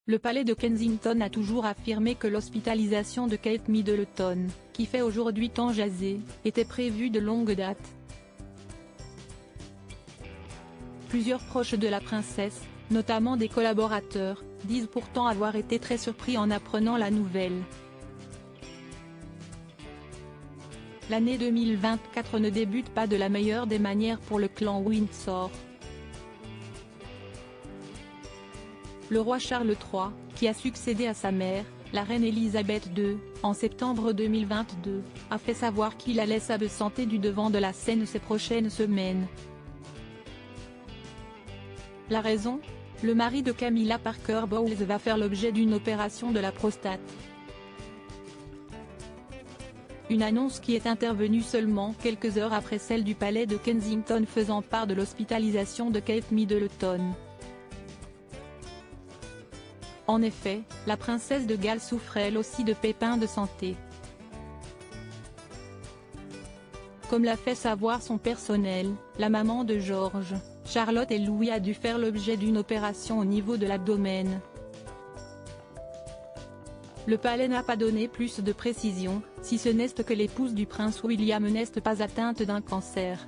Le palais de Kensington a toujours affirmé que l'hospitalisation de Kate Middleton, qui fait aujourd'hui tant jaser, était prévue de longue date. Plusieurs proches de la princesse, notamment des collaborateurs, disent pourtant avoir été très surpris en apprenant la nouvelle. L'année 2024 ne débute pas de la meilleure des manières pour le clan Windsor. Le roi Charles III, qui a succédé à sa mère, la reine Elisabeth II, en septembre 2022, a fait savoir qu'il allait s'absenter du devant de la scène ces prochaines semaines. La raison ? Le mari de Camilla Parker Bowles va faire l'objet d'une opération de la prostate. Une annonce qui est intervenue seulement quelques heures après celle du palais de Kensington faisant part de l'hospitalisation de Kate Middleton. En effet, la princesse de Galles souffre elle aussi de pépins de santé. Comme l'a fait savoir son personnel, la maman de George, Charlotte et Louis a dû faire l'objet d'une opération au niveau de l'abdomen. Le palais n'a pas donné plus de précisions, si ce n'est que l'épouse du prince William n'est pas atteinte d'un cancer.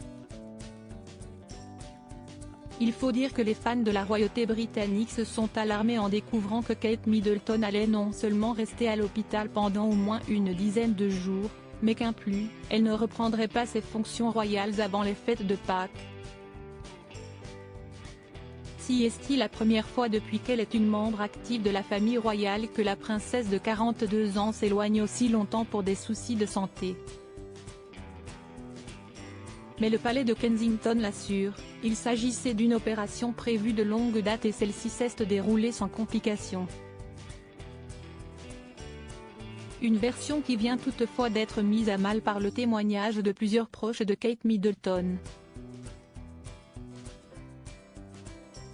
Il faut dire que les fans de la royauté britannique se sont alarmés en découvrant que Kate Middleton allait non seulement rester à l'hôpital pendant au moins une dizaine de jours, mais qu'inclus, elle ne reprendrait pas ses fonctions royales avant les fêtes de Pâques. Si est-il la première fois depuis qu'elle est une membre active de la famille royale que la princesse de 42 ans s'éloigne aussi longtemps pour des soucis de santé. Mais le palais de Kensington l'assure, il s'agissait d'une opération prévue de longue date et celle-ci s'est déroulée sans complications. Une version qui vient toutefois d'être mise à mal par le témoignage de plusieurs proches de Kate Middleton.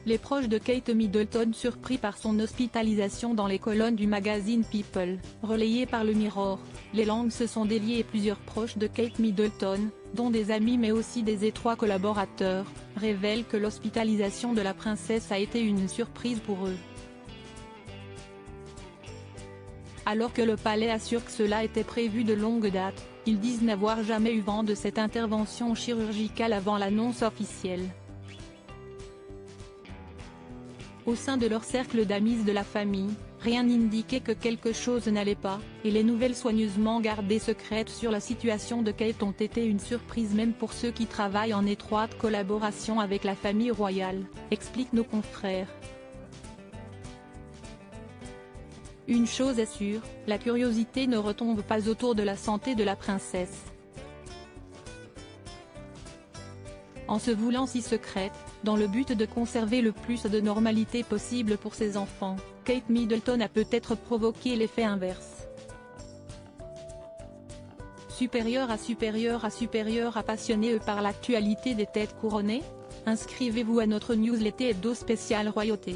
Les proches de Kate Middleton surpris par son hospitalisation dans les colonnes du magazine People, relayées par le Mirror, les langues se sont déliées et plusieurs proches de Kate Middleton, dont des amis mais aussi des étroits collaborateurs, révèlent que l'hospitalisation de la princesse a été une surprise pour eux. Alors que le palais assure que cela était prévu de longue date, ils disent n'avoir jamais eu vent de cette intervention chirurgicale avant l'annonce officielle. Au sein de leur cercle d'amis de la famille, rien n'indiquait que quelque chose n'allait pas, et les nouvelles soigneusement gardées secrètes sur la situation de Kate ont été une surprise même pour ceux qui travaillent en étroite collaboration avec la famille royale, expliquent nos confrères. Une chose est sûre, la curiosité ne retombe pas autour de la santé de la princesse. En se voulant si secrète, dans le but de conserver le plus de normalité possible pour ses enfants, Kate Middleton a peut-être provoqué l'effet inverse. Supérieur à passionné par l'actualité des têtes couronnées ? Inscrivez-vous à notre newsletter hebdo spécial royauté.